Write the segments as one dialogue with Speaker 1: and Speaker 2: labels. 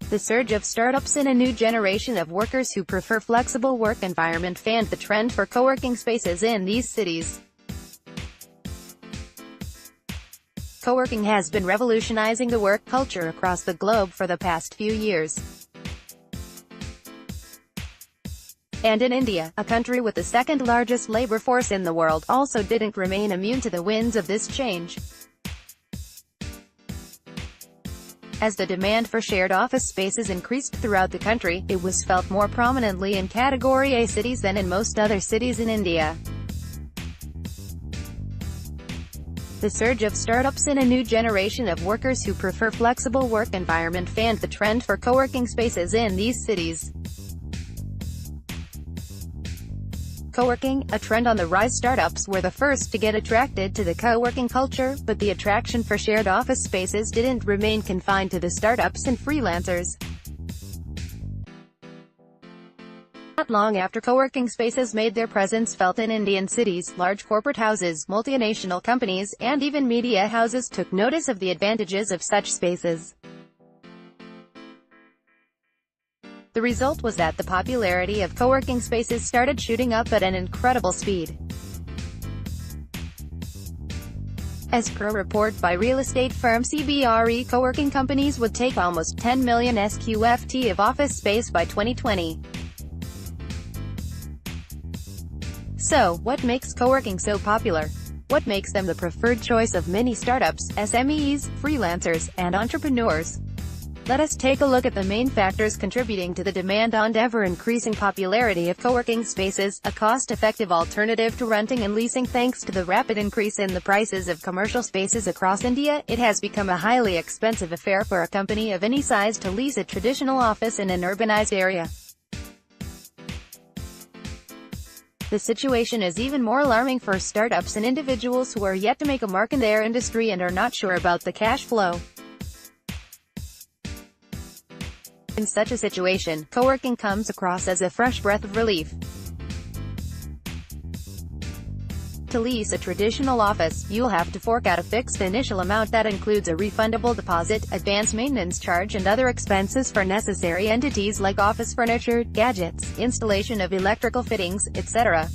Speaker 1: The surge of startups and a new generation of workers who prefer flexible work environment fanned the trend for co-working spaces in these cities. Co-working has been revolutionizing the work culture across the globe for the past few years. And in India, a country with the second largest labor force in the world, also didn't remain immune to the winds of this change. As the demand for shared office spaces increased throughout the country, it was felt more prominently in Category A cities than in most other cities in India. The surge of startups and a new generation of workers who prefer flexible work environment fanned the trend for co-working spaces in these cities. Co-working, a trend on the rise. Startups were the first to get attracted to the co-working culture, but the attraction for shared office spaces didn't remain confined to the startups and freelancers. Not long after co-working spaces made their presence felt in Indian cities, large corporate houses, multinational companies, and even media houses took notice of the advantages of such spaces. The result was that the popularity of co-working spaces started shooting up at an incredible speed. As per a report by real estate firm CBRE, co-working companies would take almost 10 million sqft of office space by 2020. So, what makes co-working so popular? What makes them the preferred choice of many startups, SMEs, freelancers, and entrepreneurs? Let us take a look at the main factors contributing to the demand and ever-increasing popularity of co-working spaces, a cost-effective alternative to renting and leasing. Thanks to the rapid increase in the prices of commercial spaces across India, it has become a highly expensive affair for a company of any size to lease a traditional office in an urbanized area. The situation is even more alarming for startups and individuals who are yet to make a mark in their industry and are not sure about the cash flow. In such a situation, co-working comes across as a fresh breath of relief. To lease a traditional office, you'll have to fork out a fixed initial amount that includes a refundable deposit, advance maintenance charge and other expenses for necessary entities like office furniture, gadgets, installation of electrical fittings, etc.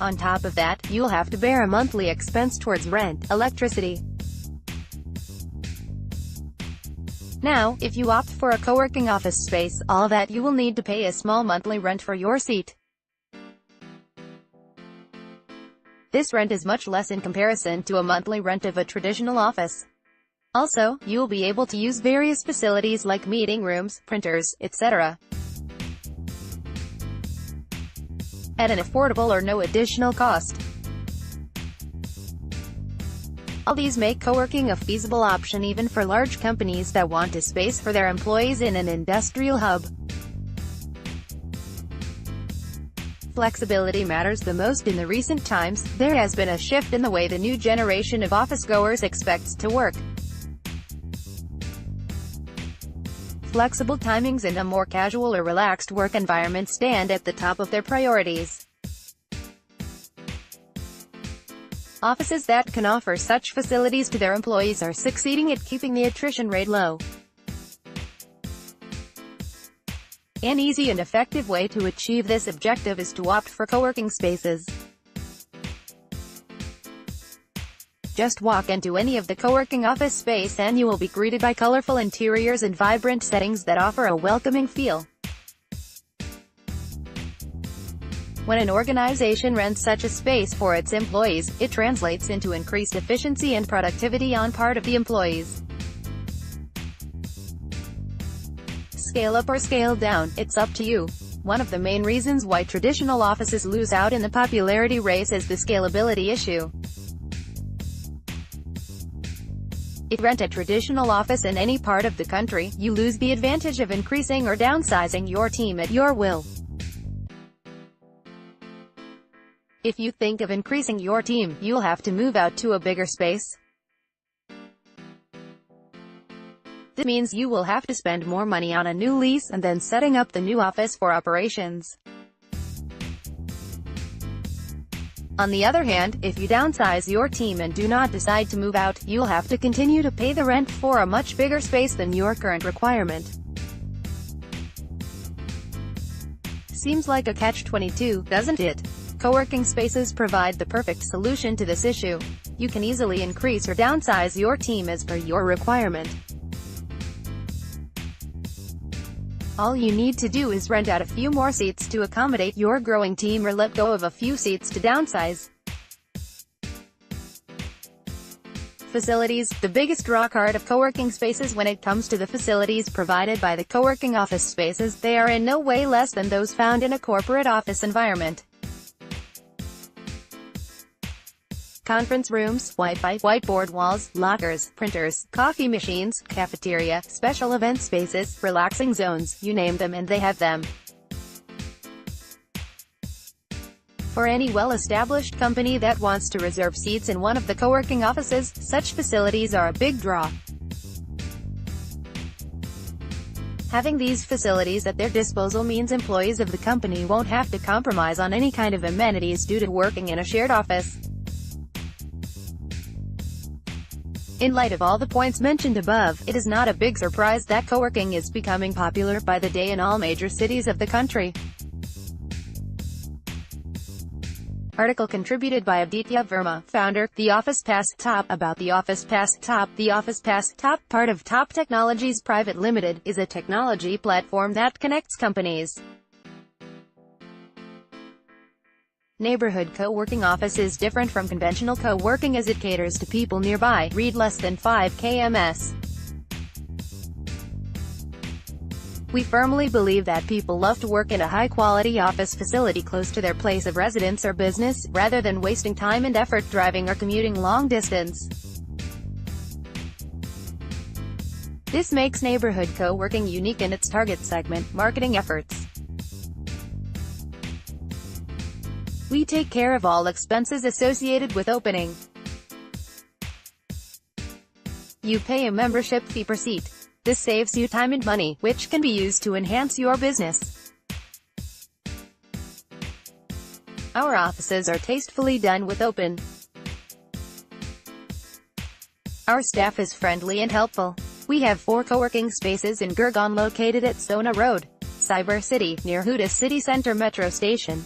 Speaker 1: On top of that, you'll have to bear a monthly expense towards rent, electricity. Now, if you opt for a co-working office space, all that you will need to pay a small monthly rent for your seat. This rent is much less in comparison to a monthly rent of a traditional office. Also, you will be able to use various facilities like meeting rooms, printers, etc. at an affordable or no additional cost. All these make co-working a feasible option even for large companies that want a space for their employees in an industrial hub. Flexibility matters the most in the recent times. There has been a shift in the way the new generation of office-goers expects to work. Flexible timings and a more casual or relaxed work environment stand at the top of their priorities. Offices that can offer such facilities to their employees are succeeding at keeping the attrition rate low. An easy and effective way to achieve this objective is to opt for co-working spaces. Just walk into any of the co-working office space and you will be greeted by colorful interiors and vibrant settings that offer a welcoming feel. When an organization rents such a space for its employees, it translates into increased efficiency and productivity on part of the employees. Scale up or scale down, it's up to you. One of the main reasons why traditional offices lose out in the popularity race is the scalability issue. If you rent a traditional office in any part of the country, you lose the advantage of increasing or downsizing your team at your will. If you think of increasing your team, you'll have to move out to a bigger space. This means you will have to spend more money on a new lease and then setting up the new office for operations. On the other hand, if you downsize your team and do not decide to move out, you'll have to continue to pay the rent for a much bigger space than your current requirement. Seems like a catch-22, doesn't it? Co-working spaces provide the perfect solution to this issue. You can easily increase or downsize your team as per your requirement. All you need to do is rent out a few more seats to accommodate your growing team or let go of a few seats to downsize. Facilities. The biggest draw card of co-working spaces when it comes to the facilities provided by the co-working office spaces, they are in no way less than those found in a corporate office environment. Conference rooms, Wi-Fi, whiteboard walls, lockers, printers, coffee machines, cafeteria, special event spaces, relaxing zones, you name them and they have them. For any well-established company that wants to reserve seats in one of the co-working offices, such facilities are a big draw. Having these facilities at their disposal means employees of the company won't have to compromise on any kind of amenities due to working in a shared office. In light of all the points mentioned above, it is not a big surprise that co-working is becoming popular by the day in all major cities of the country. Article contributed by Aditya Verma, founder, The Office Pass. Top. About The Office Pass. Top. The Office Pass, Top, part of Top Technologies Private Limited, is a technology platform that connects companies. Neighborhood co-working office is different from conventional co-working as it caters to people nearby, read less than 5 kms. We firmly believe that people love to work in a high-quality office facility close to their place of residence or business, rather than wasting time and effort driving or commuting long distance. This makes neighborhood co-working unique in its target segment, marketing efforts. We take care of all expenses associated with opening. You pay a membership fee per seat. This saves you time and money, which can be used to enhance your business. Our offices are tastefully done with open. Our staff is friendly and helpful. We have 4 co-working spaces in Gurgaon located at Sona Road, Cyber City, near Huda City Center Metro Station.